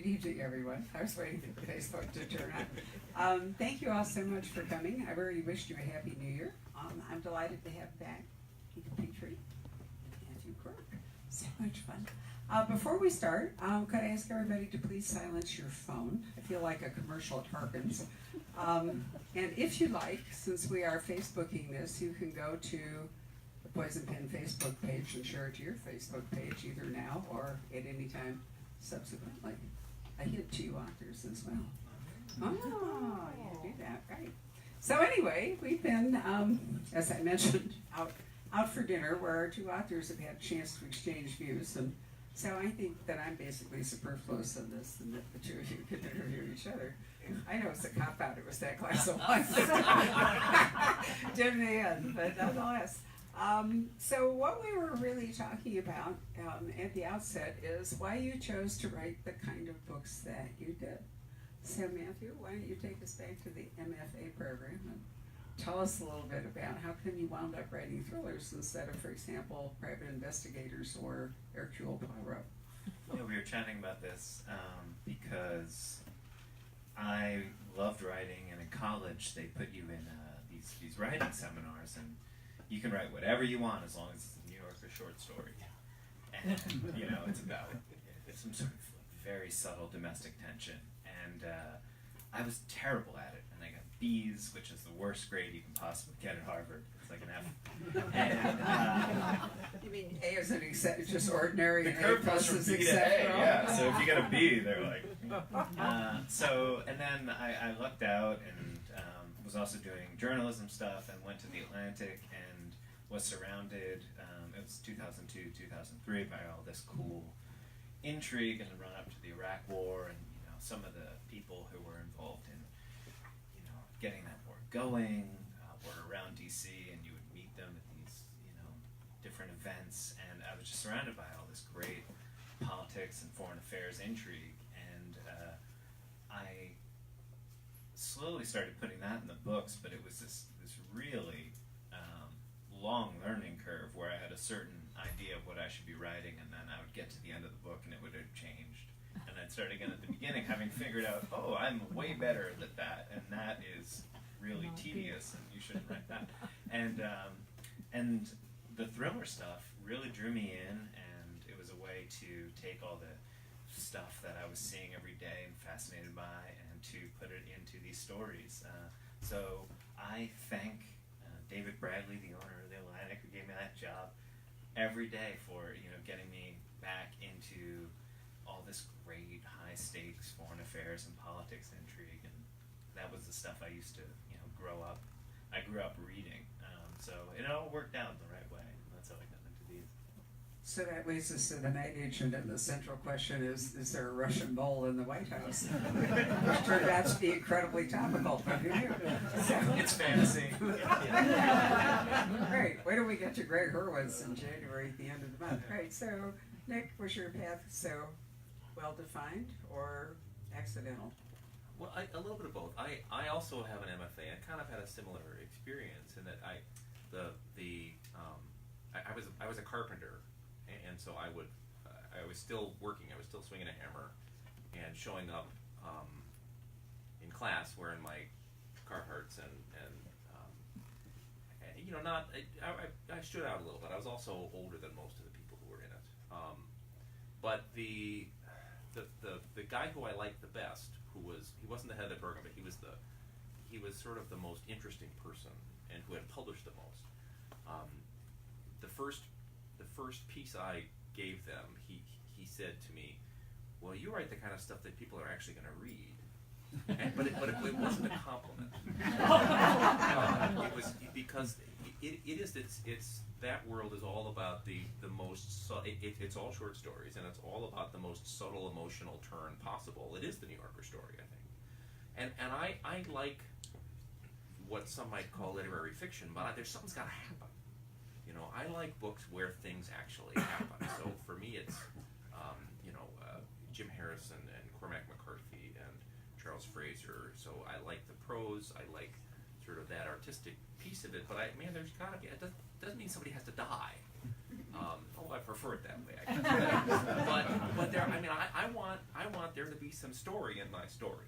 evening, everyone. I was waiting for Facebook to turn on. Thank you all so much for coming. I already wished you a Happy New Year. I'm delighted to have back Petrie and Matthew Quirk. So much fun. Before we start, could I ask everybody to please silence your phone? I feel like a commercial at Harkins. And if you like, since we are Facebooking this, you can go to the Poison Pen Facebook page and share it to your Facebook page either now or at any time subsequently. I hit to you authors as well. Oh, you do that, right. So anyway, we've been, as I mentioned, out for dinner where our two authors have had a chance to exchange views, and so I think that I'm basically superfluous in this and that the two of you can interview each other. I know it's a cop-out, it was that glass of wine. Didn't they end, but nonetheless. So what we were really talking about at the outset is why you chose to write the kind of books that you did. So Matthew, why don't you take us back to the MFA program and tell us a little bit about how come you wound up writing thrillers instead of, for example, private investigators or Hercule Poirot? Yeah, we were chatting about this because I loved writing, and in college they put you in these writing seminars, and you can write whatever you want as long as it's a New Yorker short story. And it's about some sort of very subtle domestic tension. And I was terrible at it, and I got B's, which is the worst grade you can possibly get at Harvard. It's like an F. And you mean A is an except, just ordinary, the and curve A plus goes is from B to exceptional? A, yeah. So if you get a B, they're like. And then I lucked out and was also doing journalism stuff, and went to the Atlantic and was surrounded. It was 2002, 2003 by all this cool intrigue and the run up to the Iraq War, and some of the people who were involved in getting that war going were around DC, and you would meet them at these different events, and I was just surrounded by all this great politics and foreign affairs intrigue, and I slowly started putting that in the books, but it was this really long learning curve where I had a certain idea of what I should be writing, and then I would get to the end of the book and it would have changed. And I'd start again at the beginning, having figured out, oh, I'm way better at that, and that is really tedious, and you shouldn't write that. And the thriller stuff really drew me in, and it was a way to take all the stuff that I was seeing every day and fascinated by, and to put it into these stories. So I thank David Bradley, the owner of the Atlantic, who gave me that job, every day for getting me back into all this great high stakes foreign affairs and politics intrigue, and that was the stuff I used to grow up. I grew up reading, so it all worked out the right way. That's how I got into these. So that leads us to the night agent, and the central question is there a Russian mole in the White House? Which turned out to be incredibly topical, but who knew? It's fantasy. Great. Wait till we get to Greg Hurwitz in January at the end of the month. Great. So, Nick, was your path so well-defined or accidental? Well, a little bit of both. I also have an MFA. I kind of had a similar experience in that I was a carpenter, and so I was still working. I was still swinging a hammer and showing up in class wearing my Carhartts and I stood out a little bit. I was also older than most of the people who were in it. But the guy who I liked the best, he wasn't the head of the program, but he was sort of the most interesting person and who had published the most. The first piece I gave them, he said to me, "Well, you write the kind of stuff that people are actually going to read." But it wasn't a compliment. It was because it's that world is all about the most it's all short stories, and it's all about the most subtle emotional turn possible. It is the New Yorker story, I think, and I like what some might call literary fiction, but there's something's got to happen. I like books where things actually happen. So for me, it's Jim Harrison and Cormac McCarthy and Charles Fraser. So I like the prose. I like sort of that artistic piece of it. But there's got to be. It doesn't mean somebody has to die. I prefer it that way. I guess. But there. I want there to be be some story in my story.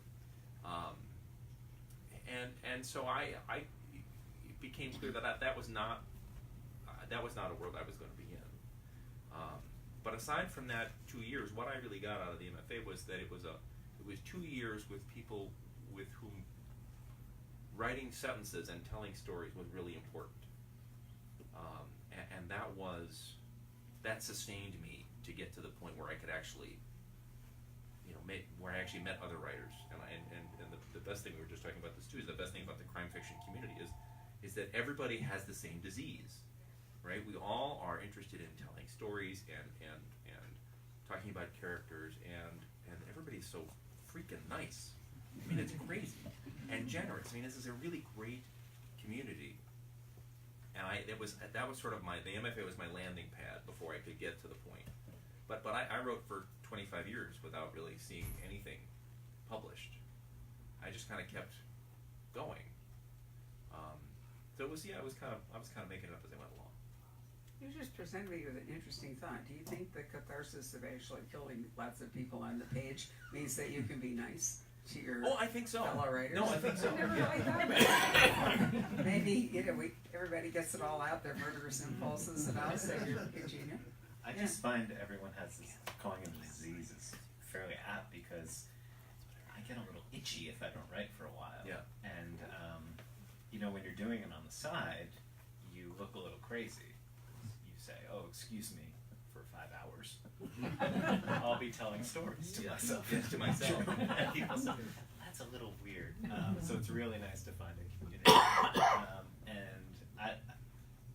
And so it became clear that that was not a world I was going to be in. But aside from that 2 years, what I really got out of the MFA was that it was 2 years with people with whom writing sentences and telling stories was really important. And that sustained me to get to the point where I could actually, where I actually met other writers. And the best thing, we were just talking about this too, is the best thing about the crime fiction community is that everybody has the same disease, right? We all are interested in telling stories and talking about characters, and everybody's so freaking nice. I mean, it's crazy and generous. I mean, this is a really great community. And that was sort of the MFA was my landing pad before I could get to the point. But I wrote for 25 years without really seeing anything published. I just kind of kept going. So it was, I was kind of making it up as I went along. You just presented me with an interesting thought. Do you think the catharsis of actually killing lots of people on the page means that you can be nice to your I think so. fellow writers? No, I think so. I never really thought about it. Maybe, everybody gets it all out, their murderous impulses and all, so you're congenial. I just find everyone has this, calling them diseases, fairly apt, because I get a little itchy if I don't write for a while. Yeah. And, when you're doing it on the side, you look a little crazy. You say, oh, excuse me, for 5 hours. I'll be telling stories to myself. Yes, to myself. And people say, that's a little weird. So it's really nice to find a community.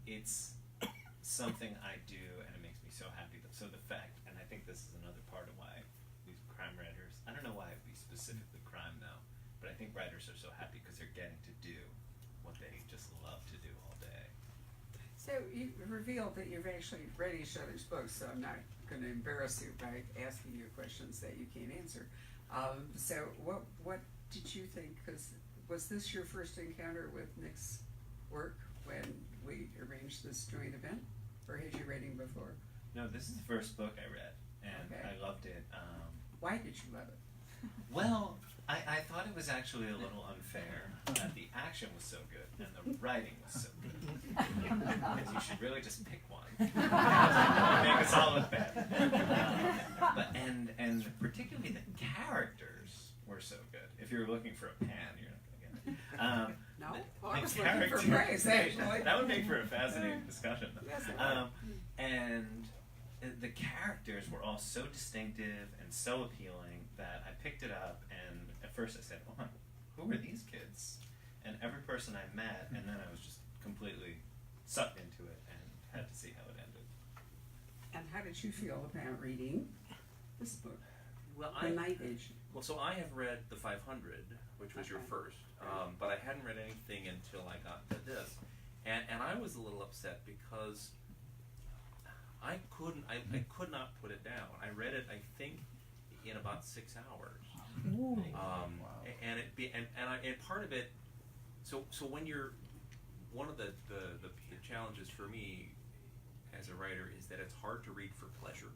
It's something I do, and it makes me so happy. So the fact, and I think this is another part of why these crime writers, I don't know why it'd be specifically crime though, but I think writers are so happy because they're getting to do what they just love to do all day. So you revealed that you've actually read each other's books, so I'm not going to embarrass you by asking you questions that you can't answer. So what did you think? Because was this your first encounter with Nick's work when we arranged this joint event, or had you read him before? No, this is the first book I read, and Okay. I loved it. Why did you love it? Well, I thought it was actually a little unfair that the action was so good and the writing was so good. Because you should really just pick one. Make us all look bad. And particularly the characters were so good. If you're looking for a pan, you're not going to get it. No? The Well, I was looking for characters- praise, actually. That would make for a fascinating discussion. Yes, it would. And the characters were all so distinctive and so appealing that I picked it up, and at first I said, oh, who are these kids? And every person I met, and then I was just completely sucked into it and had to see how it ended. And how did you feel about reading this book, Well, The Night Age? Well, so I have read The 500, which was your Okay. first, but I hadn't read anything until I got to this, and I was a little upset because I could not put it down. I read it, I think, in about 6 hours, and part of it. So when you're, one of the challenges for me as a writer is that it's hard to read for pleasure,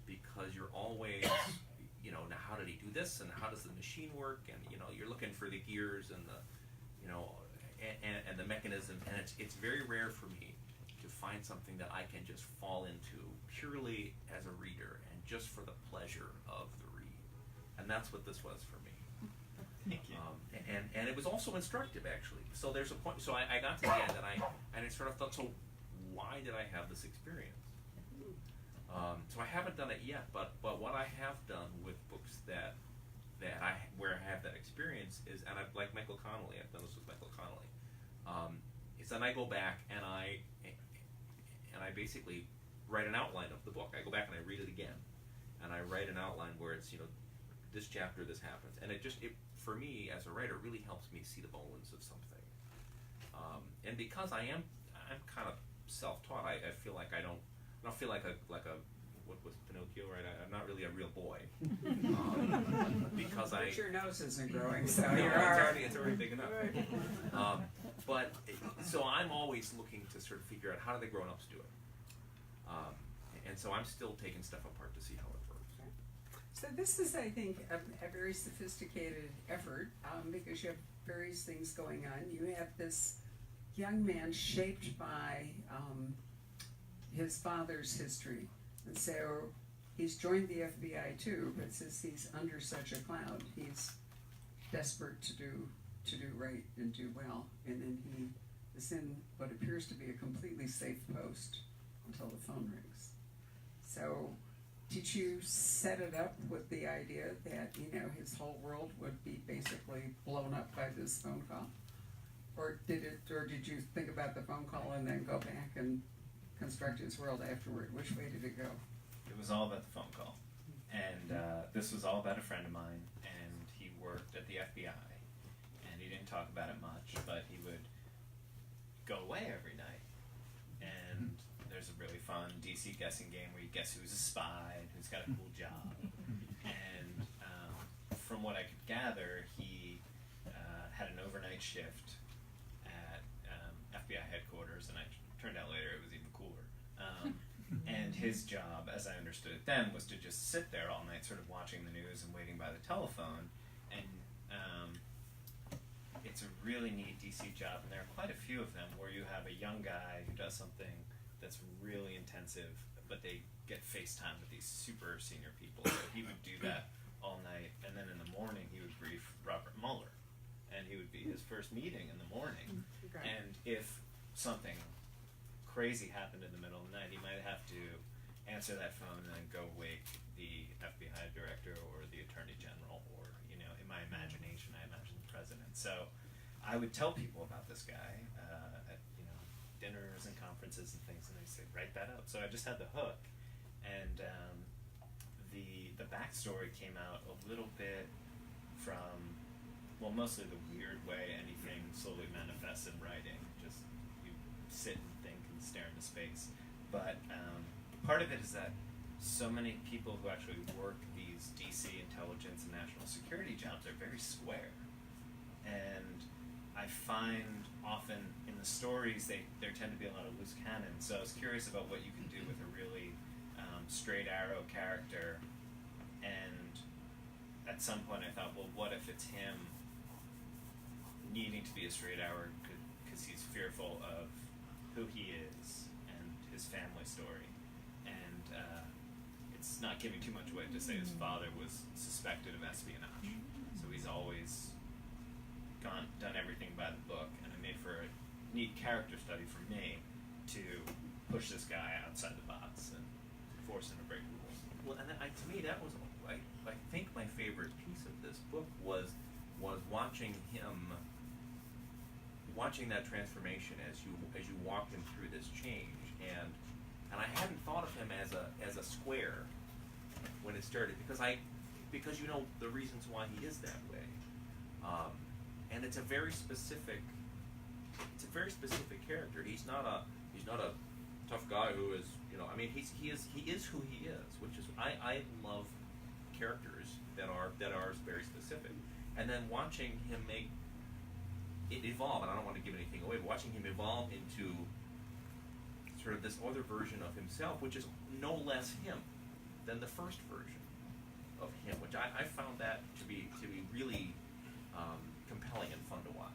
because you're always, now how did he do this, and how does the machine work, and you're looking for the gears and the, and the mechanism, and it's very rare for me to find something that I can just fall into purely as a reader and just for the pleasure of the read, and that's what this was for me. Thank you. And it was also instructive, actually. So there's a point. So I got to the end, and I sort of thought, so why did I have this experience? So I haven't done it yet, but what I have done with books where I have that experience is, and like Michael Connelly, I've done this with Michael Connelly, is that I go back and I basically write an outline of the book. I go back and I read it again, and I write an outline where it's this chapter, this happens, and it for me as a writer really helps me see the bones of something. And because I'm kind of self-taught, I feel like I don't feel like a what was Pinocchio, right? I'm not really a real boy, because But your nose isn't growing, so no, you're it's already big enough. But so I'm always looking to sort of figure out how do the grown-ups do it, and so I'm still taking stuff apart to see how it works. So this is, I think, a very sophisticated effort because you have various things going on. You have this young man shaped by his father's history, and so he's joined the FBI too. But since he's under such a cloud, he's desperate to do right and do well, and then he is in what appears to be a completely safe post until the phone rings. So, did you set it up with the idea that, you know, his whole world would be basically blown up by this phone call? Or did you think about the phone call and then go back and construct his world afterward? Which way did it go? It was all about the phone call. And this was all about a friend of mine, and he worked at the FBI. And he didn't talk about it much, but he would go away every night. And there's a really fun DC guessing game where you guess who's a spy and who's got a cool job. And from what I could gather, he had an overnight shift at FBI headquarters, and I turned out later it was even cooler. And his job, as I understood it then, was to just sit there all night sort of watching the news and waiting by the telephone. And it's a really neat DC job, and there are quite a few of them where you have a young guy who does something that's really intensive, but they get FaceTime with these super senior people. So he would do that all night, and then in the morning he would brief Robert Mueller, and he would be his first meeting in the morning. Okay. And if something crazy happened in the middle of the night, he might have to answer that phone and then go wake the FBI director or the attorney general, or, you know, in my imagination, I imagine the president. So I would tell people about this guy at, you know, dinners and conferences and things, and they say, write that up. So I just had the hook, and the backstory came out a little bit from, well, mostly the weird way anything slowly manifests in writing. Just you sit and think and stare into space. But part of it is that so many people who actually work these DC intelligence and national security jobs are very square. And I find often in the stories there tend to be a lot of loose cannons. So I was curious about what you can do with a really straight arrow character. And at some point I thought, well, what if it's him needing to be a straight arrow because he's fearful of who he is and his family story. And it's not giving too much away to say his father was suspected of espionage. So he's always done everything by the book, and it made for a neat character study for me to push this guy outside the box and force him to break rules. Well, and to me, that was, I think my favorite piece of this book was watching that transformation as you walked him through this change, and I hadn't thought of him as a square when it started, because you know the reasons why he is that way, and it's a very specific character. He's not a tough guy who is, you know, I mean, he is who he is, which is, I love characters that are very specific, and then watching him make it evolve, and I don't want to give anything away, but watching him evolve into sort of this other version of himself, which is no less him than the first version of him, which I found that to be really compelling and fun to watch.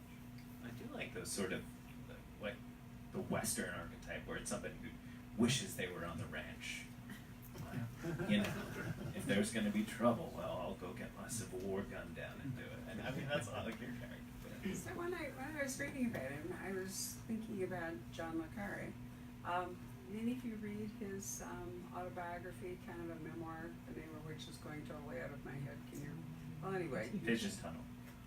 I do like those sort of, like the Western archetype, where it's somebody who wishes they were on the ranch. You know, if there's going to be trouble, well, I'll go get my Civil War gun down and do it. And I mean, that's like your character. So when I was reading about him, I was thinking about John le Carre. Did any of you read his autobiography, kind of a memoir, the name of which is going totally out of my head? Can you? Well, anyway. Vision Tunnel.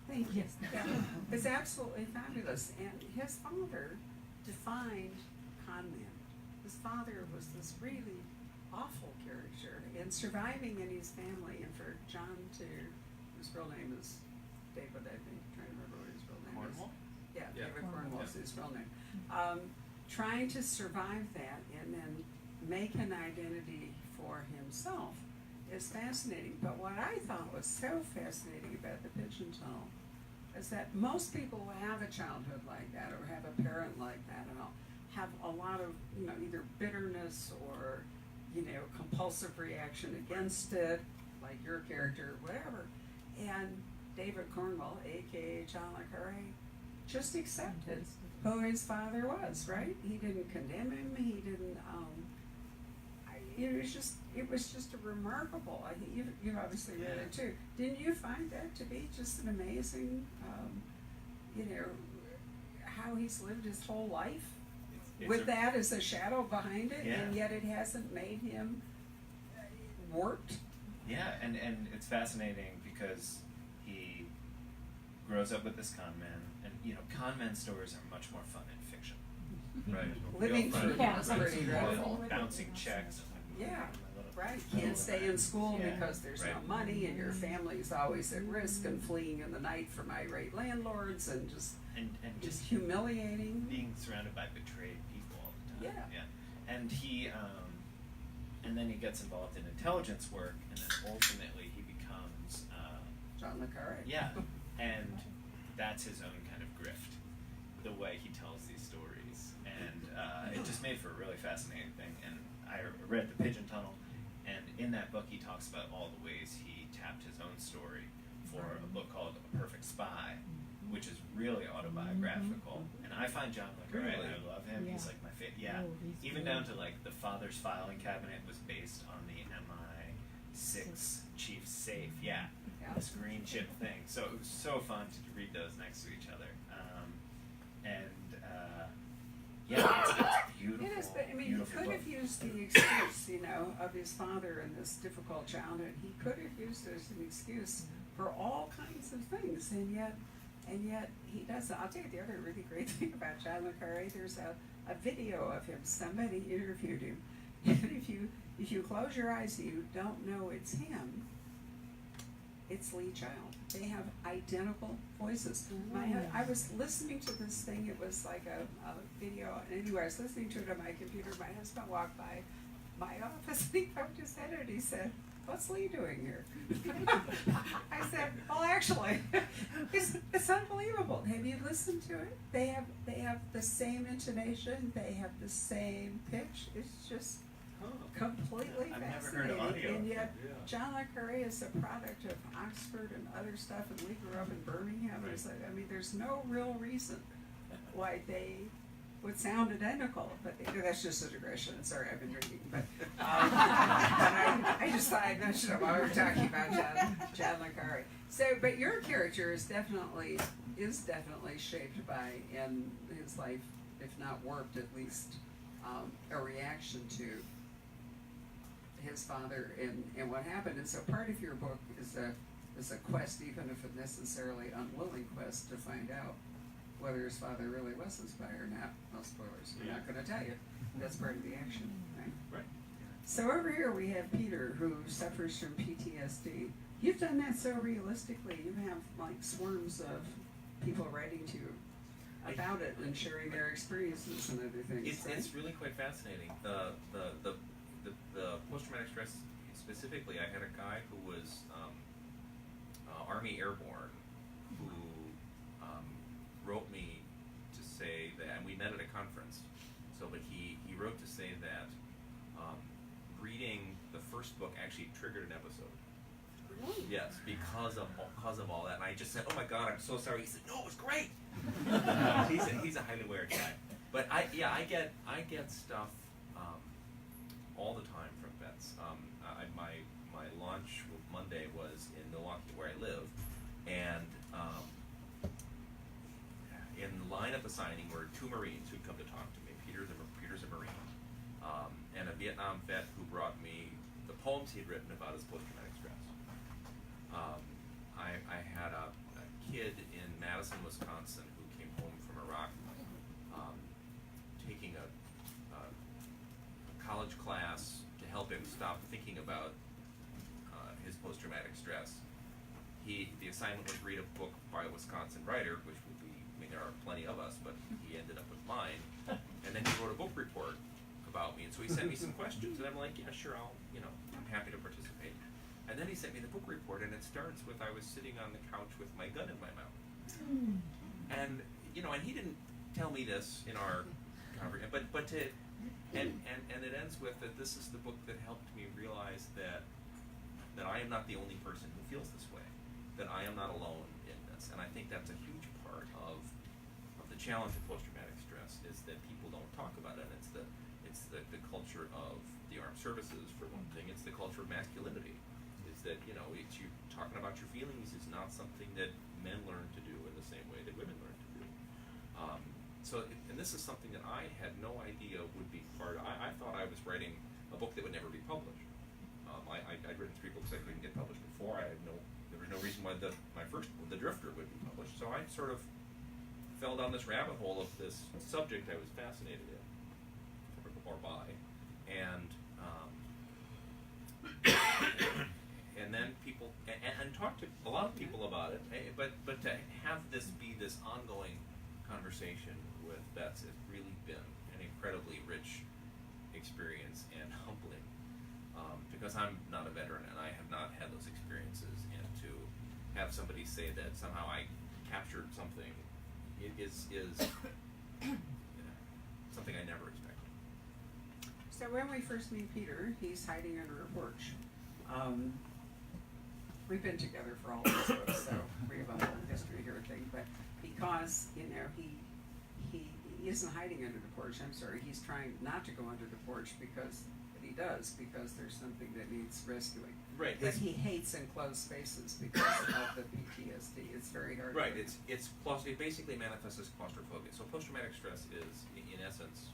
Thank you. Yeah. It's absolutely fabulous. And his father defined con man. His father was this really awful character, and surviving in his family, and for John to, whose real name is David, I think, trying to remember what his real name Cornwall? is. Yeah, Yeah. David Cornwall is Yeah. his real name. Trying to survive that and then make an identity for himself is fascinating. But what I thought was so fascinating about the Pigeon Tunnel is that most people who have a childhood like that or have a parent like that and all have a lot of, either bitterness or, compulsive reaction against it, like your character, whatever. And David Cornwell, aka John le Carre, just accepted who his father was, right? He didn't condemn him, he didn't, it was just a remarkable, you've obviously read it too. Didn't you find that to be just an amazing, how he's lived his whole life? With that as a shadow behind it, and yet it hasn't made him warped. Yeah, and it's fascinating because he grows up with this con man, and con man stories are much more fun in fiction, right? Living through fun, is pretty dreadful. bouncing checks. Yeah, right. Can't stay in school because there's no money, and your family's always at risk, and fleeing in the night from irate landlords, and just humiliating. Being surrounded by betrayed people all the time. Yeah. And he, and then he gets involved in intelligence work, and then ultimately he becomes John le Carre. Yeah, and that's his own kind of grift, the way he tells these stories, and it just made for a really fascinating thing. And I read The Pigeon Tunnel, and in that book he talks about all the ways he tapped his own story for a book called A Perfect Spy, which is really autobiographical. And I find John le Carre, I love him. He's like my favorite. Yeah, even down to like the father's filing cabinet was based on the MI6 chief safe. Yeah, this green chip thing. So it was so fun to read those next to each other. It's beautiful. It is, but I mean, he beautiful could book. have used the excuse, of his father in this difficult childhood. He could have used it as an excuse for all kinds of things, and yet he doesn't. I'll tell you the other really great thing about John le Carre. There's a video of him. Somebody interviewed him, and if you close your eyes, you don't know it's him. It's Lee Child. They have identical voices. I was listening to this thing. It was like a video. And anyway, I was listening to it on my computer. My husband walked by my office, and he poked his head in, and he said, "What's Lee doing here?" I said, "Well, actually, it's unbelievable. Have you listened to it? They have the same intonation. They have the same pitch. It's just completely I've never fascinating." heard of audio. And yet, John le Carre is a product of Oxford and other stuff, and we grew up in Birmingham. It's like, there's no real reason why they would sound identical, but that's just a digression. Sorry, I've been drinking, but I just thought I'd mention it while we were talking about John le Carre. So, but your character is definitely shaped by, in his life, if not warped, at least a reaction to his father and what happened. And so part of your book is a quest, even if a necessarily unwilling quest, to find out whether his father really was his spy or not. No spoilers. We're not going to tell you. That's part of the action, right? Right. So over here we have Peter, who suffers from PTSD. You've done that so realistically. You have like swarms of people writing to you about it and sharing their experiences and other things. It's really quite fascinating. The post-traumatic stress specifically. I had a guy who was Army Airborne who wrote me to say that, and we met at a conference. So, but he wrote to say that reading the first book actually triggered an episode. Really? Yes, because of all that. And I just said, "Oh my God, I'm so sorry." He said, "No, it was great." He's a highly aware guy. But I get stuff all the time from vets. My launch Monday was in Milwaukee, where I live, and in line at the signing were two Marines who'd come to talk to me. Peter's a Marine, and a Vietnam vet who brought me the poems he'd written about his post-traumatic stress. I had a kid in Madison, Wisconsin, who came home from Iraq, taking a college class to help him stop thinking about his post-traumatic stress. The assignment was read a book by a Wisconsin writer, which would be, there are plenty of us, but he ended up with mine. And then he wrote a book report about me, and so he sent me some questions, and I'm like, yeah, sure, I'm happy to participate. And then he sent me the book report, and it starts with, I was sitting on the couch with my gun in my mouth. And and he didn't tell me this in our conversation, and it ends with that this is the book that helped me realize that I am not the only person who feels this way, that I am not alone in this. And I think that's a huge part of the challenge of post-traumatic stress, is that people don't talk about it. It's the culture of the armed services, for one thing. It's the culture of masculinity, is that, you know, it's you talking about your feelings is not something that men learn to do in the same way that women learn to do. And this is something that I had no idea would be part of. I thought I was writing a book that would never be published. I'd written 3 books that couldn't get published before. There was no reason why the Drifter would be published. So I sort of fell down this rabbit hole of this subject I was fascinated in, or by, and then people and talk to a lot of people about it. But to have this be this ongoing conversation with vets has really been an incredibly rich experience and humbling, because I'm not a veteran and I have not had those experiences, and to have somebody say that somehow I captured something is something I never expected. So when we first meet Peter, he's hiding under a porch. We've been together for all of this books, so we have a whole history here thing, but because, you know, he isn't hiding under the porch, I'm sorry, he's trying not to go under the porch because there's something that needs rescuing. Right. But he hates enclosed spaces because of the PTSD. It's very hard. Right. It basically manifests as claustrophobia. So post-traumatic stress is, in essence,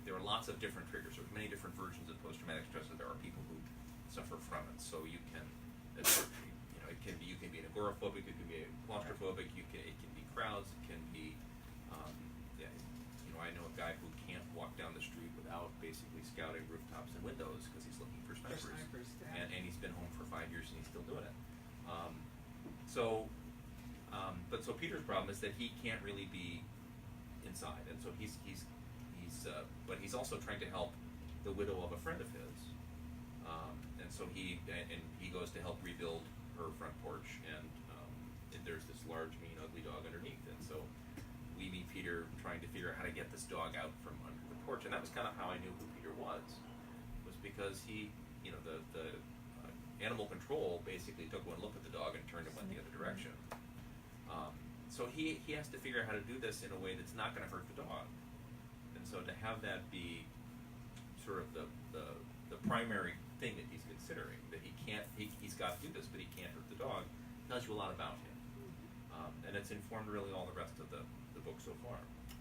there are lots of different triggers. There's many different versions of post-traumatic stress. There are people who suffer from it. So you can, you can be an agoraphobic. You can be claustrophobic. It can be crowds. It can be, I know a guy who can't walk down the street without basically scouting rooftops and windows because he's looking for snipers. And he's been home for 5 years and he's still doing it. So Peter's problem is that he can't really be inside, and so but he's also trying to help the widow of a friend of his, and so he goes to help rebuild her front porch, and there's this large, mean, ugly dog underneath, and so we meet Peter trying to figure out how to get this dog out from under the porch, and that was kind of how I knew who Peter was because he, the animal control basically took one look at the dog and turned and went the other direction. So he has to figure out how to do this in a way that's not going to hurt the dog. And so to have that be sort of the primary thing that he's considering, that he's got to do this, but he can't hurt the dog, tells you a lot about him. And it's informed really all the rest of the book so far.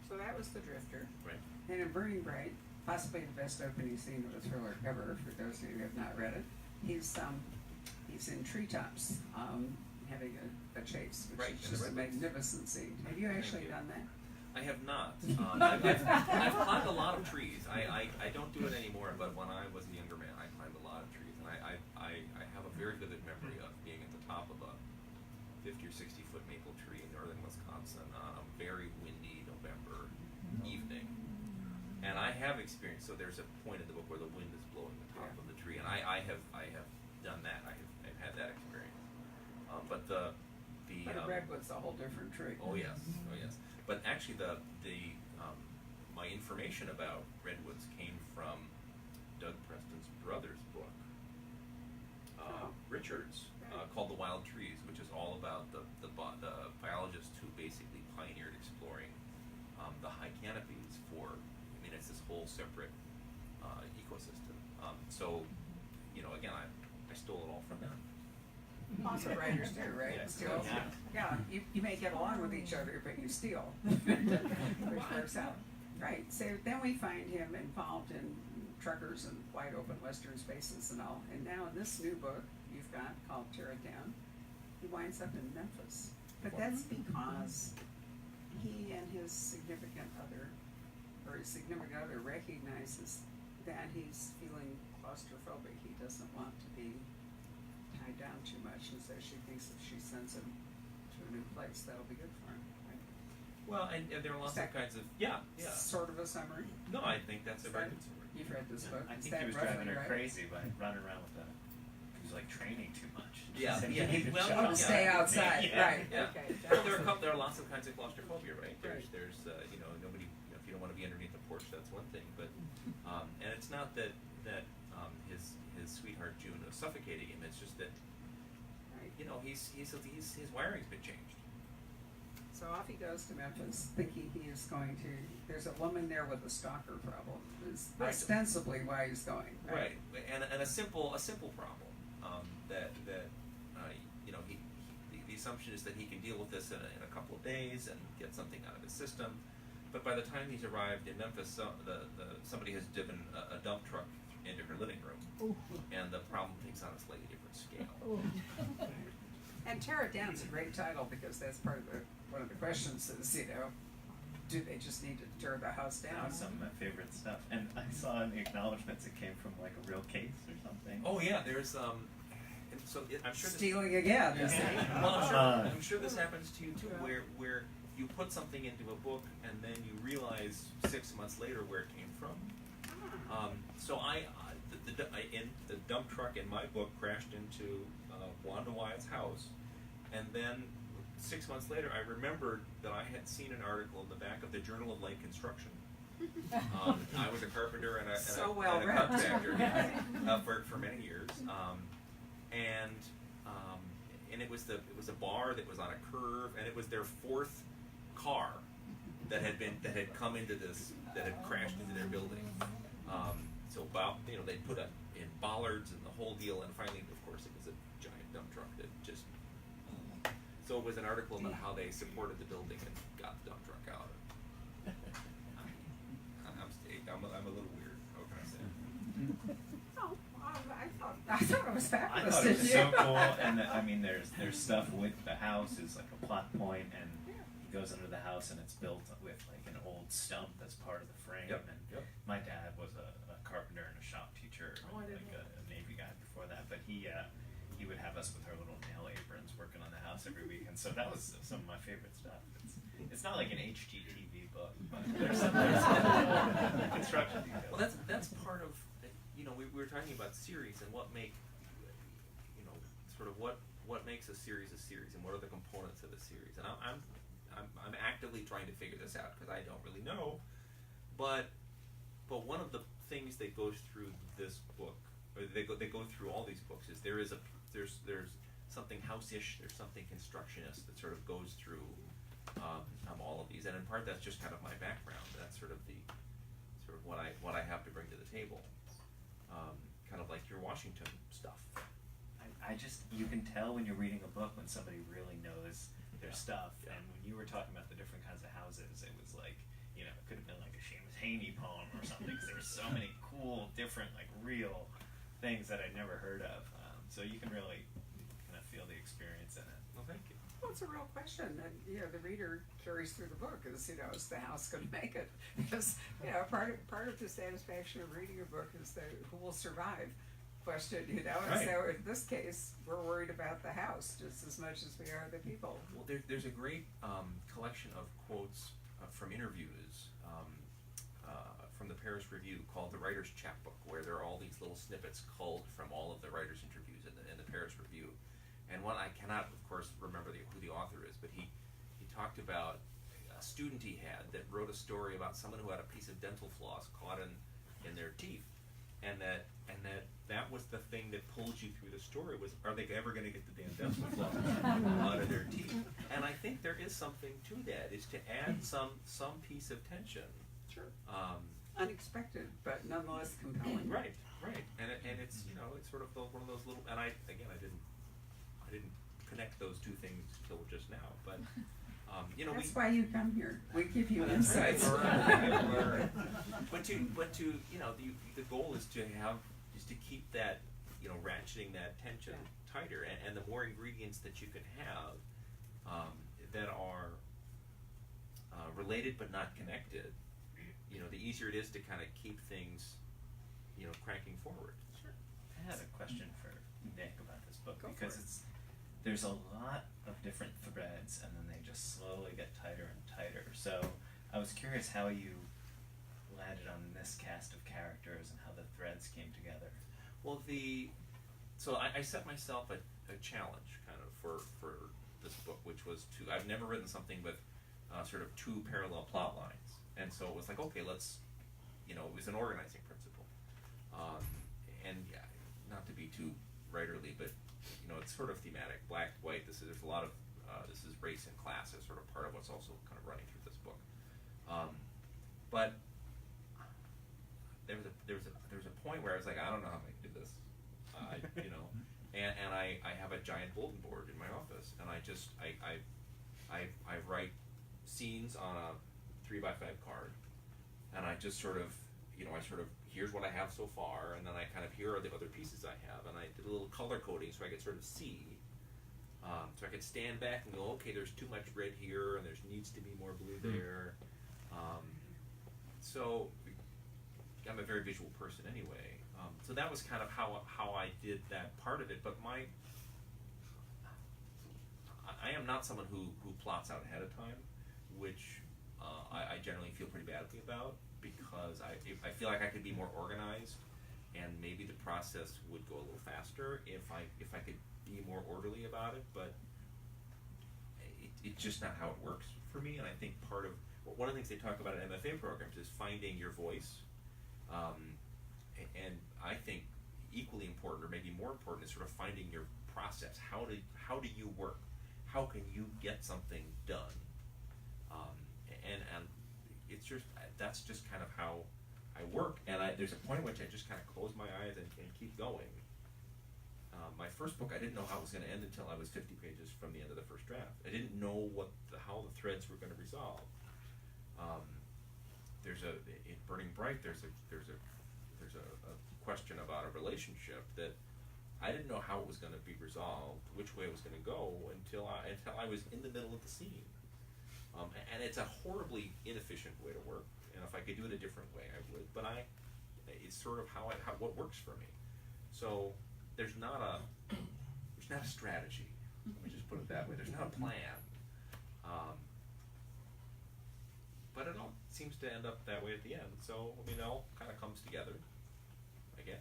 So that was The Drifter. Right. And in Burning Bright, possibly the best opening scene of a thriller ever, for those of you who have not read it, he's in treetops, having a chase, which Right, is just a magnificent scene. Have you actually done that? I have not. I've climbed a lot of trees. I don't do it anymore, but when I was a younger man, I climbed a lot of trees, and I have a very vivid memory of being at the top of a 50 or 60 foot maple tree in northern Wisconsin on a very windy November evening. And I have experienced, so there's a point in the book where the wind is blowing the top of the tree, and I have done that. I've had that experience. But a redwood's a whole different tree. Oh yes. But actually, my information about redwoods came from Doug Preston's brother's book, Richard's, called The Wild Trees, which is all about the biologists who basically pioneered exploring the high canopies for. I mean, it's this whole separate ecosystem. Again, I stole it all from them. Lots of writers do, right? Yeah. Steal. Yeah. You may get along with each other, but you steal. Which works out. Right. So then we find him involved in truckers and wide open western spaces and all. And now in this new book you've got called Tear It Down, he winds up in Memphis. But that's because he and his significant other recognizes that he's feeling claustrophobic. He doesn't want to be tied down too much, and so she thinks if she sends him to a new place, that'll be good for him. Right? Well, and there are lots of kinds of Sort of a summary. No, I think that's a very good summary. You've read this book. I Is think that he was roughly driving her right? crazy by running around with that. He was like training too much. Yeah, She said, yeah, "You need to well, shut Oh, up." to stay outside, Yeah. right? Yeah. Okay. But there are lots of kinds of claustrophobia, right? There's nobody. If you don't want to be underneath the porch, that's one thing. But and it's not that his suffocating him. It's just that Right. his wiring's been changed. So off he goes to Memphis, thinking he is going to. There's a woman there with a stalker problem. Is Right. ostensibly why he's going. Right, and a simple problem that he the assumption is that he can deal with this in a couple of days and get something out of his system, but by the time he's arrived in Memphis, somebody has driven a dump truck into her living room, and the problem takes on a slightly different scale. And tear it down is a great title because that's part of one of the questions is, do they just need to tear the house down? That was some of my favorite stuff. And I saw in the acknowledgments it came from like a real case or something. Oh yeah, there's and so I'm sure Stealing again. Is Yeah. it? Well, I'm sure this happens to you too, where you put something into a book and then you realize 6 months later where it came from. So in the dump truck in my book crashed into Wanda Wyatt's house, and then 6 months later I remembered that I had seen an article in the back of the Journal of Light Construction. I was a carpenter and So a well read. contractor for many years, and it was a bar that was on a curve, and it was their fourth car that had come into this, that had crashed into their building. So about they put in bollards and the whole deal, and finally, of course, it was a giant dump truck that just. So it was an article about how they supported the building and got the dump truck out. I'm a little weird. How can I say? Oh, I thought it was I fabulous. thought it was didn't so you? cool, and I mean, there's stuff with the house is like a plot point, and he goes under the house, and it's built with like an old stump that's part of the frame. Yep. And Yep. my dad was a carpenter and a shop teacher, Oh, I and didn't like a Navy guy before that. But he would have us with our little nail aprons working on the house every week, and so that was some of my favorite stuff. It's not like an HGTV book, but there's some construction details. Well, that's part of we were talking about series and what make sort of what makes a series, and what are the components of a series. And I'm actively trying to figure this out because I don't really know. But one of the things that goes through this book, or they go through all these books, is there's something house-ish, there's something constructionist that sort of goes through all of these, and in part that's just kind of my background. That's sort of what I have to bring to the table. Kind of like your Washington stuff. You can tell when you're reading a book when somebody really knows their Yeah. stuff. Yeah. And when you were talking about the different kinds of houses, it was like, it could have been like a Seamus Haney poem or something, because there were so many cool, different, like real things that I'd never heard of. So you can really kind of feel the experience in it. Well, thank you. Well, it's a real question that the reader carries through the book is is the house going to make it? Because part of the satisfaction of reading a book is who will survive question. And Right. so in this case, we're worried about the house just as much as we are the people. Well, there's a great collection of quotes from interviews from the Paris Review called the Writer's Chapbook, where there are all these little snippets culled from all of the writers' interviews in the Paris Review. And one I cannot, of course, remember who the author is, but he talked about a student he had that wrote a story about someone who had a piece of dental floss caught in their teeth, and that was the thing that pulled you through the story was, are they ever going to get the damn dental floss out of their teeth? And I think there is something to that, is to add some piece of tension. Sure. Unexpected, but nonetheless compelling. Right. And it's it's sort of one of those little, and I didn't connect those two things till just now, but That's why you come here. We give you That's right. insights. But the goal is to keep that ratcheting that tension tighter, and the more ingredients that you can have that are related but not connected, the easier it is to kind of keep things cranking forward. Sure. I had a question for Nick about this book, Go because for it. there's a lot of different threads, and then they just slowly get tighter and tighter. So I was curious how you landed on this cast of characters and how the threads came together. Well, so I set myself a challenge kind of for this book, which was I've never written something with sort of two parallel plot lines, and so it was like, okay, let's, it was an organizing principle, and not to be too writerly, but it's sort of thematic, black, white. There's a lot of this is race and class as sort of part of what's also kind of running through this book. But there was a point where I was like, I don't know how I do this, and I have a giant bulletin board in my office, and I write scenes on a 3x5 card, and I just sort of here's what I have so far, and then I kind of here are the other pieces I have, and I did a little color coding so I could sort of see. So I could stand back and go, okay, there's too much red here, and there needs to be more blue there. So I'm a very visual person anyway. So that was kind of how I did that part of it. But I am not someone who plots out ahead of time, which I generally feel pretty badly about, because I feel like I could be more organized, and maybe the process would go a little faster if I could be more orderly about it. But it's just not how it works for me. And I think one of the things they talk about in MFA programs is finding your voice. And I think equally important, or maybe more important, is sort of finding your process. How do you work? How can you get something done? And it's just that's just kind of how I work. And there's a point at which I just kind of close my eyes and keep going. My first book, I didn't know how it was going to end until I was 50 pages from the end of the first draft. I didn't know how the threads were going to resolve. In Burning Bright, there's a question about a relationship that I didn't know how it was going to be resolved, which way it was going to go, until I was in the middle of the scene. And it's a horribly inefficient way to work. And if I could do it a different way, I would. But it's sort of what works for me. So there's not a strategy. Let me just put it that way. There's not a plan. But it all seems to end up that way at the end. So it all kind of comes together, I guess.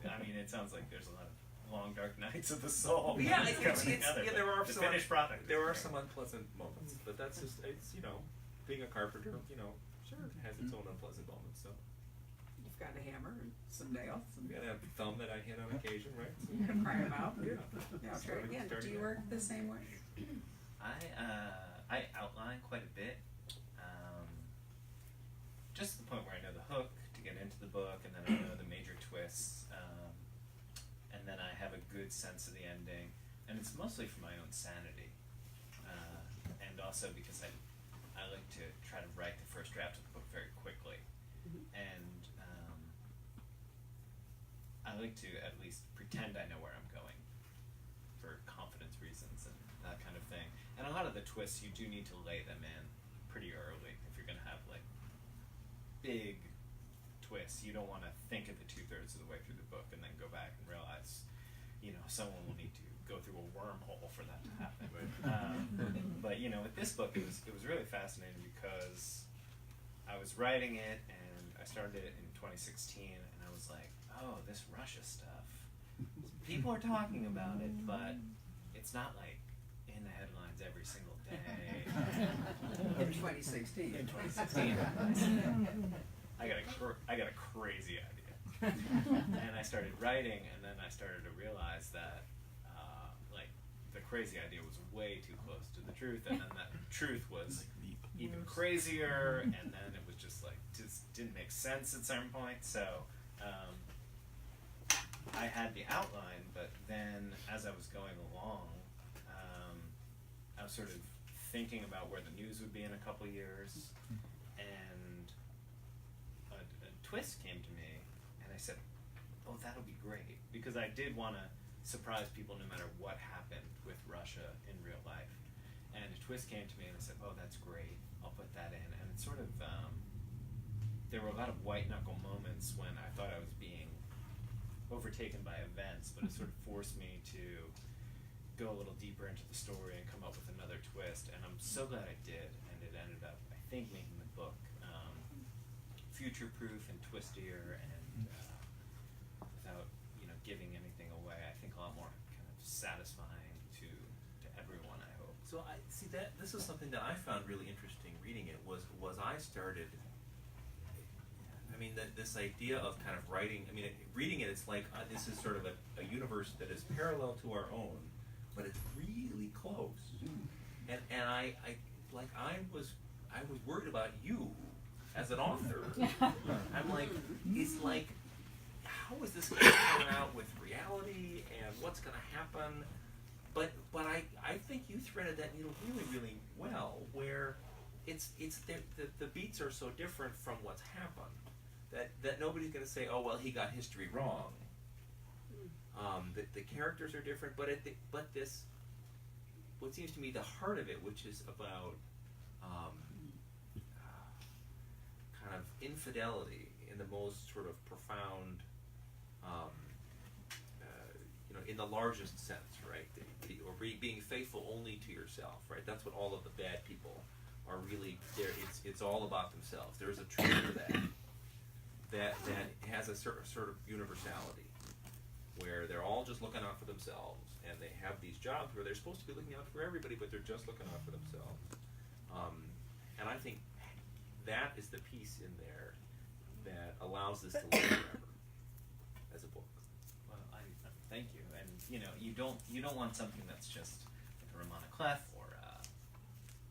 Yeah. I mean, it sounds like there's a lot of long dark nights of the soul. Yeah, there are some finished product. There are some unpleasant moments, but that's just being a carpenter. Sure, it has its own unpleasant moments. So You've got a hammer and some nails. you gotta have a thumb that I hit on occasion, right? So, You can pry them out. yeah. Yeah, try again. Do you work the same way? I outline quite a bit. Just to the point where I know the hook to get into the book, and then I know the major twists, and then I have a good sense of the ending, and it's mostly for my own sanity, and also because I like to try to write the first draft of the book very quickly, and I like to at least pretend I know where I'm going for confidence reasons and that kind of thing. And a lot of the twists, you do need to lay them in pretty early if you're going to have big twists. You don't want to think of it 2/3 of the way through the book and then go back and realize, someone will need to go through a wormhole for that to happen. But with this book, it was really fascinating because I was writing it, and I started it in 2016, and I was like, oh, this Russia stuff. People are talking about it, but it's not in the headlines every single day. In 2016. In 2016. I got a crazy idea. And I started writing, and then I started to realize that the crazy idea was way too close to the truth, and then that truth was even crazier, and then it was just didn't make sense at certain points. So I had the outline, but then as I was going along, I was sort of thinking about where the news would be in a couple years, and a twist came to me, and I said, oh, that'll be great, because I did want to surprise people no matter what happened with Russia in real life. And a twist came to me, and I said, oh, that's great, I'll put that in. And it's sort of, there were a lot of white-knuckle moments when I thought I was being overtaken by events, but it sort of forced me to go a little deeper into the story and come up with another twist. And I'm so glad I did, and it ended up, I think, making the book future-proof and twistier, and without giving anything away, I think a lot more kind of satisfying to everyone, I hope. So I see that this is something that I found really interesting reading it was I started. I mean, this idea of kind of writing, I mean, reading it, it's like this is sort of a universe that is parallel to our own, but it's really close. And I was worried about you as an author. I'm like, it's like, how is this going to turn out with reality, and what's going to happen? But I think you threaded that needle really, really well, where it's the beats are so different from what's happened that nobody's going to say, oh well, he got history wrong. The characters are different, but this, what seems to me the heart of it, which is about kind of infidelity in the most sort of profound, in the largest sense, right? Or being faithful only to yourself, right? That's what all of the bad people are really there. It's all about themselves. There is a truth to that has a sort of universality, where they're all just looking out for themselves, and they have these jobs where they're supposed to be looking out for everybody, but they're just looking out for themselves. And I think that is the piece in there that allows this to live forever as a book. Well, I thank you. And you don't want something that's just like a Ramona Clef or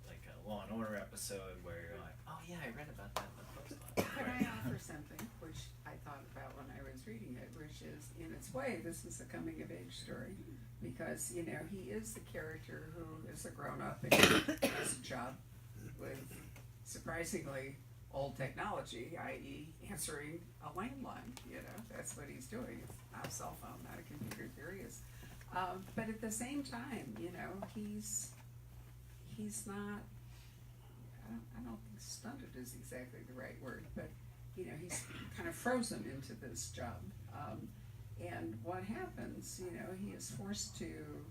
like a Law and Order episode where you're like, oh yeah, I read about that in the post. Could I offer something, which I thought about when I was reading it, which is, in its way, this is a coming-of-age story, because, he is the character who is a grown-up and has a job with surprisingly old technology, i.e. answering a landline, that's what he's doing. It's not a cell phone, not a computer, here he is. But at the same time, he's not, I don't think stunted is exactly the right word, but he's kind of frozen into this job. And what happens, he is forced to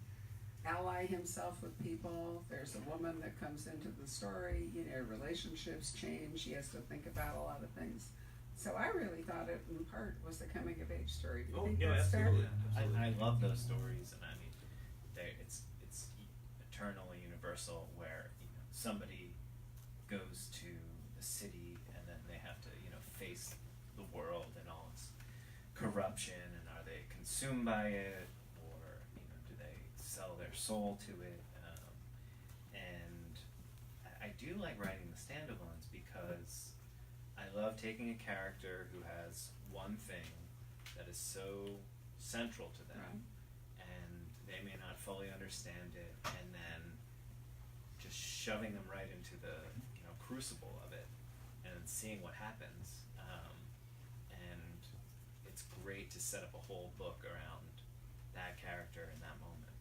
ally himself with people. There's a woman that comes into the story, relationships change. He has to think about a lot of things. So I really thought it, in part, was the coming of age story. Do you think that's absolutely. fair? I love those stories, and I mean, it's eternally universal, where somebody goes to the city and then they have to face the world and all its corruption, and are they consumed by it, or do they sell their soul to it? And I do like writing the standalones because I love taking a character who has one thing that is so central to them, Right. and they may not fully understand it, and then just shoving them right into the crucible of it, and then seeing what happens. And it's great to set up a whole book around that character in that moment.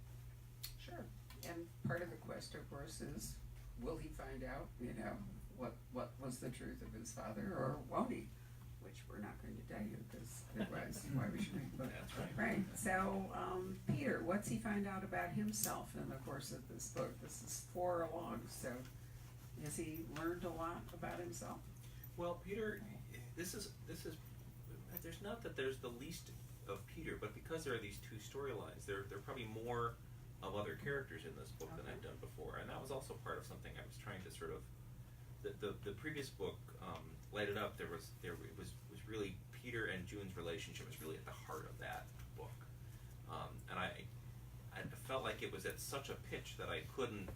Sure. And part of the quest, of course, is, will he find out, what was the truth of his father, or won't he? Which we're not going to tell you, because otherwise, why we should read the book. That's right. Right. So, Peter, what's he find out about himself in the course of this book? This is 4 along, so has he learned a lot about himself? Well, Peter, this is. There's not that there's the least of Peter, but because there are these two storylines, there are probably more of other characters in this book than I've done before, and that was also part of something I was trying to sort of. The previous book, Light It Up, it was really Peter and June's relationship was really at the heart of that book, and I felt like it was at such a pitch that I couldn't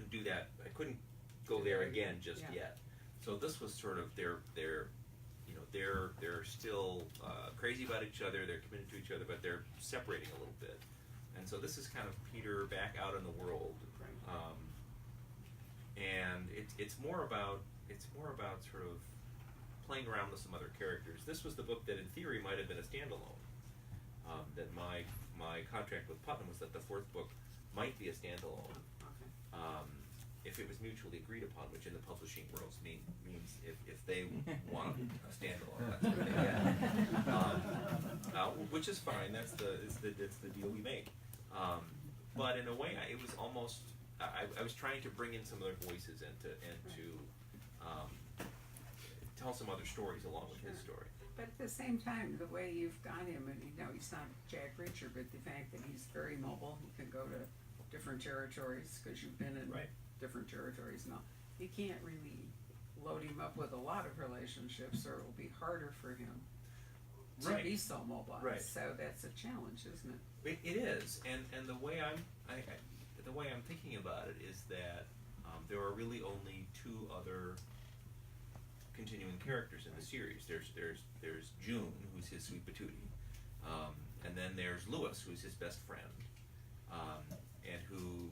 do that. I couldn't go there again just yet. So this was sort of they're still crazy about each other. They're committed to each other, but they're separating a little bit. And so this is kind of Peter back out in the world, and it's more about sort of playing around with some other characters. This was the book that, in theory, might have been a standalone. That my contract with Putnam was that the 4th book might be a standalone. If it was mutually agreed upon, which in the publishing world means if they want a standalone, that's what they get. Which is fine. That's the deal we make. But in a way, it was almost I was trying to bring in some other voices and to tell some other stories along with his story. But at the same time, the way you've got him, and he's not Jack Reacher, but the fact that he's very mobile, he can go to different territories, because you've been in different territories and all. You can't really load him up with a lot of relationships, or it will be harder for him to Right. be so mobile. Right. So that's a challenge, isn't it? It is, and the way the way I'm thinking about it is that there are really only two other continuing characters in the series. There's June, who's his sweet patootie, and then there's Lewis, who's his best friend, and who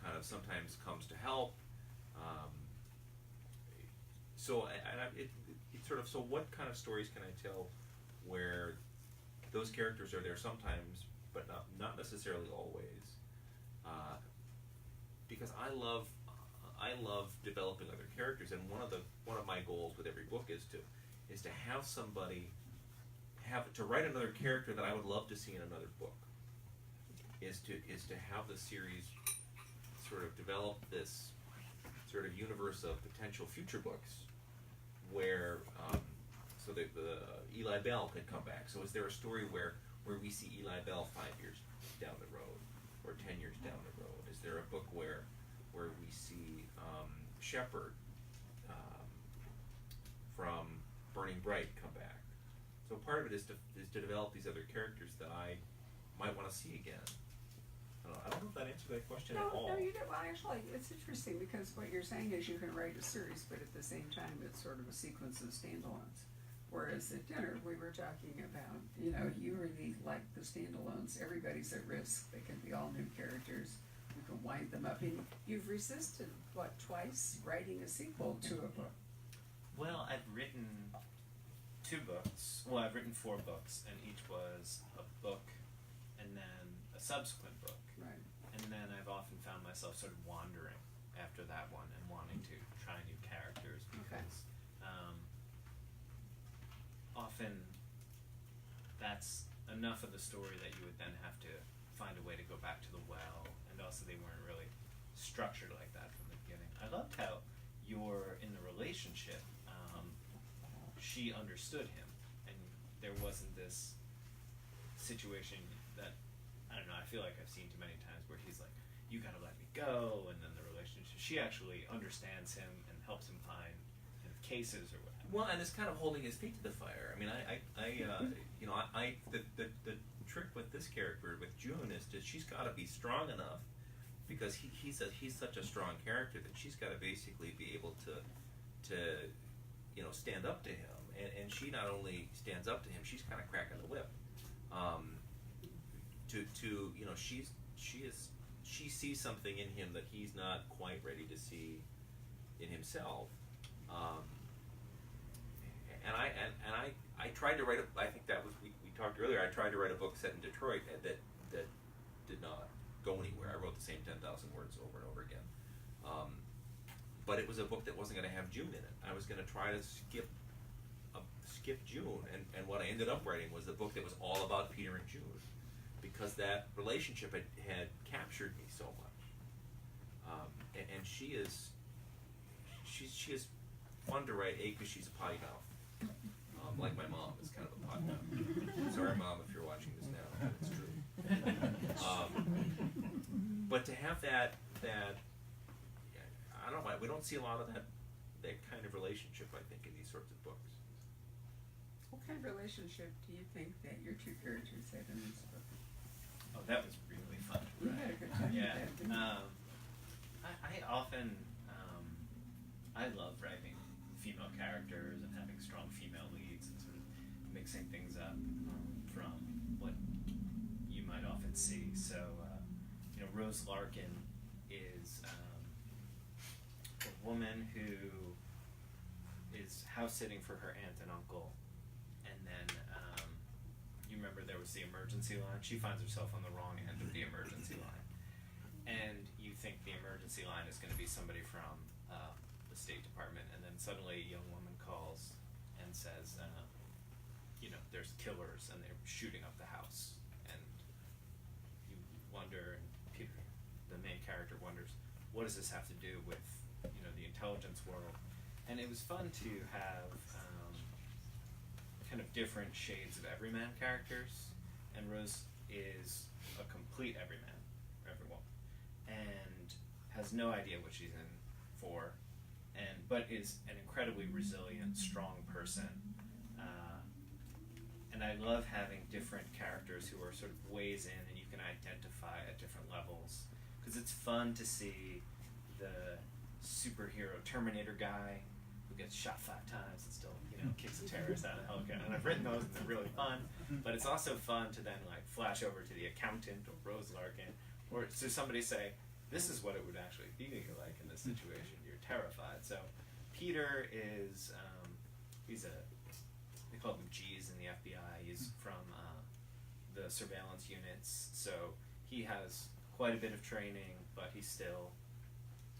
kind of sometimes comes to help. So it's sort of, so what kind of stories can I tell where those characters are there sometimes, but not necessarily always? Because I love developing other characters, and one of my goals with every book is to have somebody to write another character that I would love to see in another book. Is to have the series sort of develop this sort of universe of potential future books where so the Eli Bell could come back. So is there a story where we see Eli Bell 5 years down the road or 10 years down the road? Is there a book where we see Shepard from Burning Bright come back? So part of it is to develop these other characters that I might want to see again. I don't know if that answered that question at all. No, you did. Well, actually, it's interesting because what you're saying is you can write a series, but at the same time, it's sort of a sequence of standalones. Whereas at dinner, we were talking about, you really like the standalones. Everybody's at risk. They can be all new characters. You can wind them up. And you've resisted, twice writing a sequel to a book. Well, I've written 2 books. Well, I've written 4 books, and each was a book and then a subsequent book. Right. And then I've often found myself sort of wandering after that one and wanting to try new characters because often that's enough of the story that you would then have to find a way to go back to the well, and also they weren't really structured like that from the beginning. I loved how in the relationship, she understood him, and there wasn't this situation that, I don't know, I feel like I've seen too many times where he's like, you gotta let me go, and then the relationship, she actually understands him and helps him find cases or whatever. Well, and it's kind of holding his feet to the fire. I mean, the trick with this character, with June, is that she's got to be strong enough, because he's such a strong character that she's got to basically be able to stand up to him, and she not only stands up to him, she's kind of cracking the whip. She sees something in him that he's not quite ready to see in himself. And I tried to write I think that was, we talked earlier, I tried to write a book set in Detroit that did not go anywhere. I wrote the same 10,000 words over and over again. But it was a book that wasn't going to have June in it. I was going to try to skip June, and what I ended up writing was a book that was all about Peter and June, because that relationship had captured me so much. And she is fun to write, because she's a potty mouth. Like my mom is kind of a potty mouth. Sorry, Mom, if you're watching this now, but it's true. But to have that, I don't know, we don't see a lot of that kind of relationship, I think, in these sorts of books. What kind of relationship do you think that your 2 characters had in this book? Oh, that was really fun. You had a good time Yeah. with that, didn't you? I often, I love writing female characters and having strong female leads and sort of mixing things up from what you might often see. So, Rose Larkin is a woman who is house sitting for her aunt and uncle, and then you remember there was the emergency line. She finds herself on the wrong end of the emergency line, and you think the emergency line is going to be somebody from the State Department, and then suddenly a young woman calls and says, there's killers and they're shooting up the house, and you wonder, and Peter, the main character, wonders, what does this have to do with the intelligence world? And it was fun to have kind of different shades of everyman characters, and Rose is a complete everyman, everyone, and has no idea what she's in for, but is an incredibly resilient, strong person. And I love having different characters who are sort of ways in and you can identify at different levels. Because it's fun to see the superhero Terminator guy who gets shot 5 times and still, kicks a terrorist out of the helicopter. And I've written those and they're really fun. But it's also fun to then like flash over to the accountant or Rose Larkin, or to somebody say, this is what it would actually be like in this situation. You're terrified. So Peter is, they call him G's in the FBI. He's from the surveillance units. So he has quite a bit of training, but he's still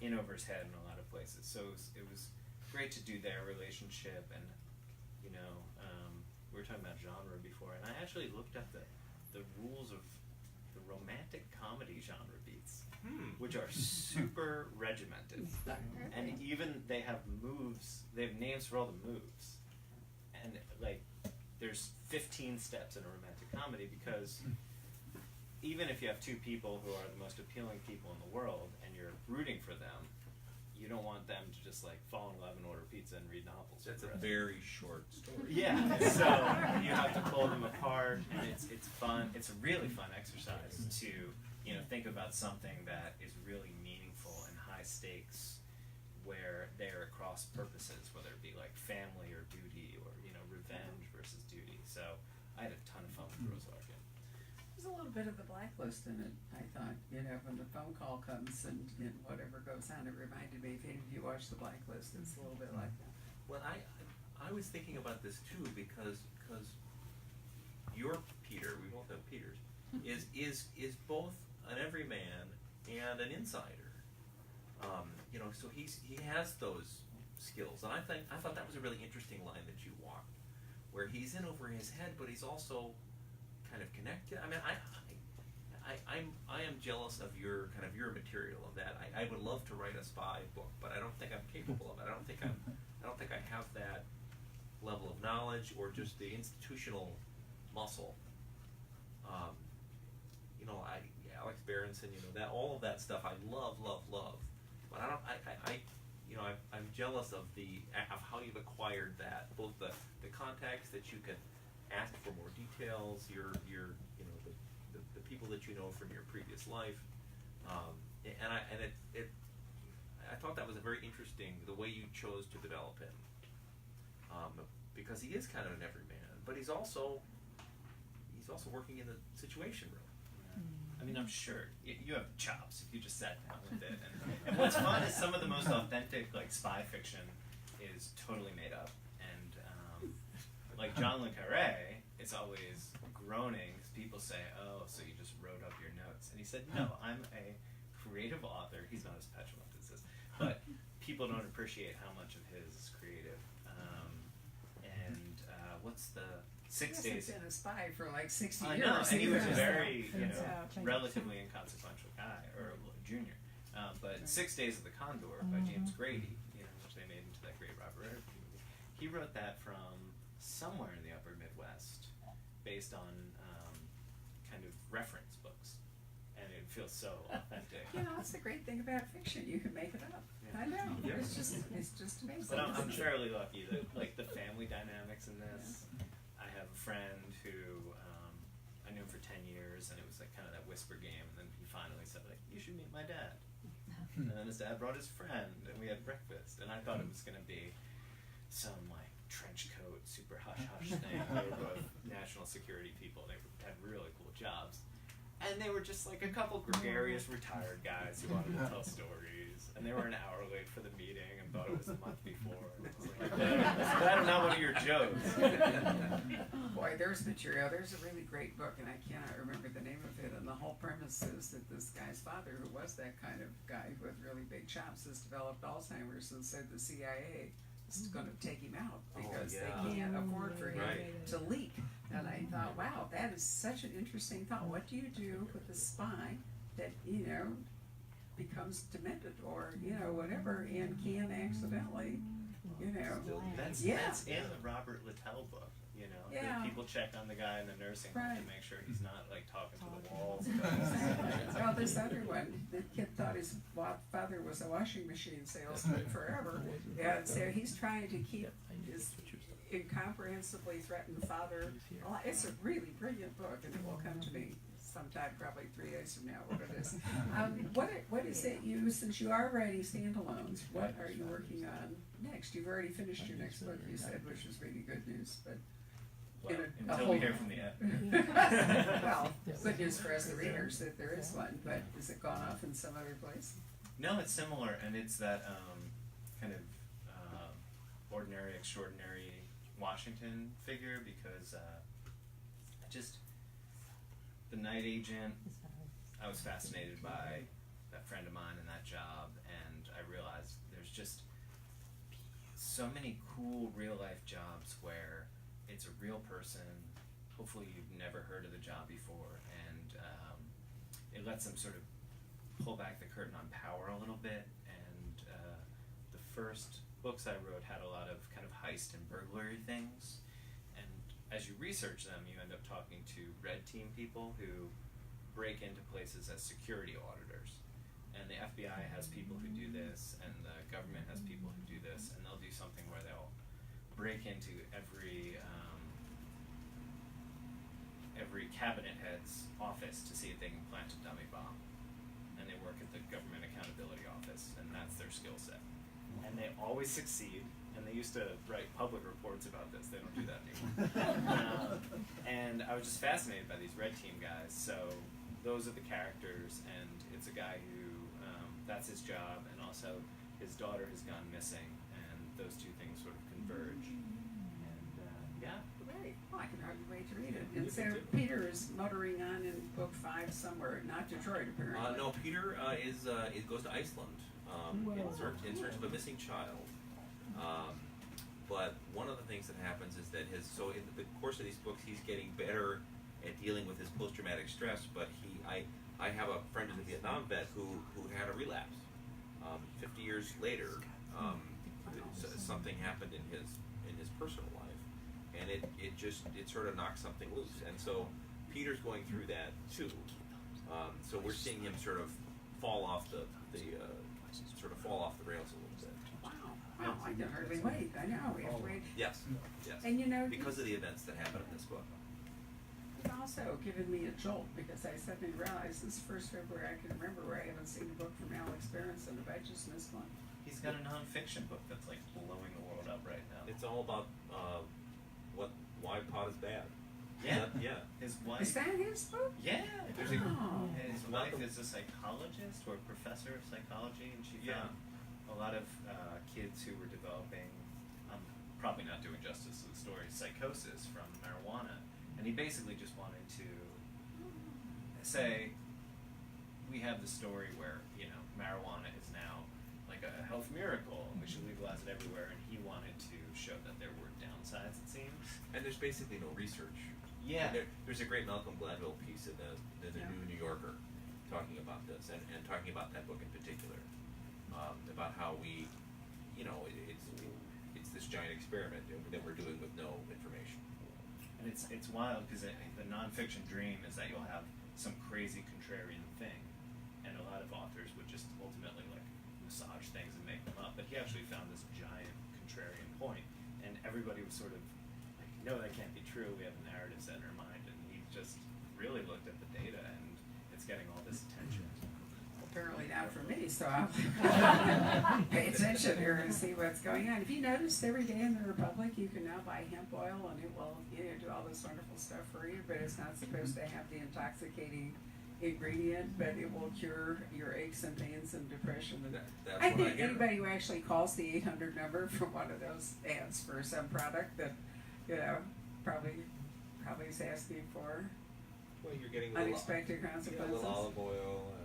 in over his head in a lot of places. So it was great to do their relationship, and we were talking about genre before, and I actually looked up the rules of the romantic comedy genre beats, which are super regimented, and even they have moves. They have names for all the moves, and like there's 15 steps in a romantic comedy because even if you have 2 people who are the most appealing people in the world and you're rooting for them, you don't want them to just like fall in love and order pizza and read novels. That's a very short story. Yeah, so you have to pull them apart, and it's fun. It's a really fun exercise to think about something that is really meaningful and high stakes, where they're at cross purposes, whether it be like family or duty, or revenge versus duty. So I had a ton of fun with Rose Larkin. There's a little bit of the Blacklist in it, I thought. When the phone call comes and whatever goes on, it reminded me, if any of you watch the Blacklist, it's a little bit like that. Well, I was thinking about this too because your Peter, we both have Peters, is both an everyman and an insider. So he has those skills, and I thought that was a really interesting line that you walked, where he's in over his head, but he's also kind of connected. I mean, I am jealous of your material of that. I would love to write a spy book, but I don't think I'm capable of it. I don't think I have that level of knowledge or just the institutional muscle. Alex Berenson, that all of that stuff I love, but I'm jealous of how you've acquired that, both the context that you can ask for more details, the people that you know from your previous life, and I thought that was a very interesting, the way you chose to develop him, because he is kind of an everyman, but he's also working in the Situation Room. I mean, I'm sure you have chops if you just sat down with it. And what's fun is some of the most authentic, like, spy fiction is totally made up. And, like, John Le Carré is always groaning because people say, oh, so you just wrote up your notes. And he said, no, I'm a creative author. He's not as petulant as this. But people don't appreciate how much of his is creative. What's the... 6 days. He's been a spy for like 60 I years. know, and he was a very, Yeah. relatively inconsequential guy, or junior. But 6 Days of the Condor by James Grady, which they made into that great Robert Redford movie. He wrote that from somewhere in the upper Midwest, based on kind of reference books, and it feels so authentic. That's the great thing about fiction. You can make it up. Yeah. I know. Yeah. It's just amazing. But I'm fairly lucky that, like, the family dynamics in this. I have a friend who I knew him for 10 years, and it was like kind of that whisper game, and then he finally said, like, you should meet my dad. And then his dad brought his friend, and we had breakfast, and I thought it was going to be some, like, trench coat, super hush-hush thing. They were both national security people. They had really cool jobs. And they were just like a couple gregarious retired guys who wanted to tell stories, and they were an hour late for the meeting and thought it was the month before. And I was like, that is not one of your jokes. Boy, there's material. There's a really great book, and I cannot remember the name of it. And the whole premise is that this guy's father, who was that kind of guy with really big chops, has developed Alzheimer's, and said the CIA is going to take him out because they can't afford for him to leak. And I thought, wow, that is such an interesting thought. What do you do with a spy that, becomes demented or, whatever, and can accidentally, That's in the Robert Littell book, Yeah. people check on the guy in the nursing home Right. to make sure he's not like talking to the walls. Well, this other one, the kid thought his father was a washing machine salesman forever, and so he's trying to keep his incomprehensibly threatened father. Well, it's a really brilliant book, and it will come to me sometime, probably 3 days from now, what it is. What is it you, since you are writing standalones, what are you working on next? You've already finished your next book, you said, which is really good news, but. Well, In a until whole- we hear from the editor. Well, good news for us, the readers, that there is one, but is it gone off in some other place? No, it's similar, and it's that kind of ordinary, extraordinary Washington figure because the night agent, I was fascinated by that friend of mine and that job, and I realized there's just so many cool real life jobs where it's a real person, hopefully you've never heard of the job before, and it lets them sort of pull back the curtain on power a little bit, and the first books I wrote had a lot of kind of heist and burglary things, and as you research them, you end up talking to red team people who break into places as security auditors, and the FBI has people who do this, and the government has people who do this, and they'll do something where they'll break into every cabinet head's office to see if they can plant a dummy bomb, and they work at the Government Accountability Office, and that's their skill set, and they always succeed, and they used to write public reports about this. They don't do that anymore. And I was just fascinated by these red team guys, so those are the characters, and it's a guy who that's his job, and also his daughter has gone missing, and those two things sort of converge, and yeah. Great, well, I can hardly wait to read it. And so Peter is motoring on in book 5 somewhere, not Detroit apparently. No, Peter it goes to Iceland in search of a missing child. But one of the things that happens is that in the course of these books, he's getting better at dealing with his post-traumatic stress. But I have a friend who's a Vietnam vet who had a relapse. 50 years later, something happened in his personal life, and it sort of knocked something loose. And so Peter's going through that too. So we're seeing him sort of fall off the rails a little bit. Wow, I can hardly wait. I know, we have to wait. Yes. And you know, Because of the events that happen in this book. it's also given me a jolt because I suddenly realized this first February I can remember where I haven't seen a book from Alex Berenson if I just missed one. He's got a nonfiction book that's like blowing the world up right now. It's all about why pot is bad. Yeah. Yeah. His wife. Is that his book? Yeah. There's Oh. his wife is a psychologist or professor of psychology, and she Yeah. found a lot of kids who were developing, I'm probably not doing justice to the story, psychosis from marijuana. And he basically just wanted to say, we have the story where, marijuana is now like a health miracle and we should legalize it everywhere, and he wanted to show that there were downsides, it seems. And there's basically no research. Yeah. There's a great Malcolm Gladwell piece in the Yeah. New Yorker talking about this and talking about that book in particular, about how we, it's this giant experiment that we're doing with no information. And it's wild because the nonfiction dream is that you'll have some crazy contrarian thing, and a lot of authors would just ultimately like massage things and make them up. But he actually found this giant contrarian point, and everybody was sort of like, "No, that can't be true. We have a narrative set in our mind," and he just really looked at the data, and it's getting all this attention. Apparently not for me, so I'll pay attention here and see what's going on. If you notice, every day in the Republic you can now buy hemp oil and it will do all this wonderful stuff for you, but it's not supposed to have the intoxicating ingredient, but it will cure your aches and pains and depression. And That's I what think hear. anybody who actually calls the 800 number from one of those ads for some product that, probably is asking for Well, you're getting unexpected a consequences. little olive oil and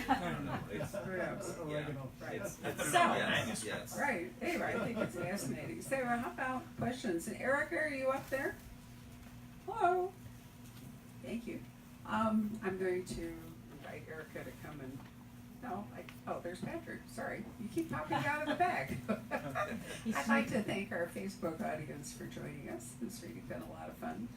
I don't know. It's Oregano. Right. It's So- yes. Right. Anyway, I think it's fascinating. So, how about questions? And Erica, are you up there? Hello. Thank you. I'm going to invite Erica to come and. Oh, there's Patrick. Sorry, you keep popping out of the bag. I'd like to thank our Facebook audience for joining us. This has really been a lot of fun.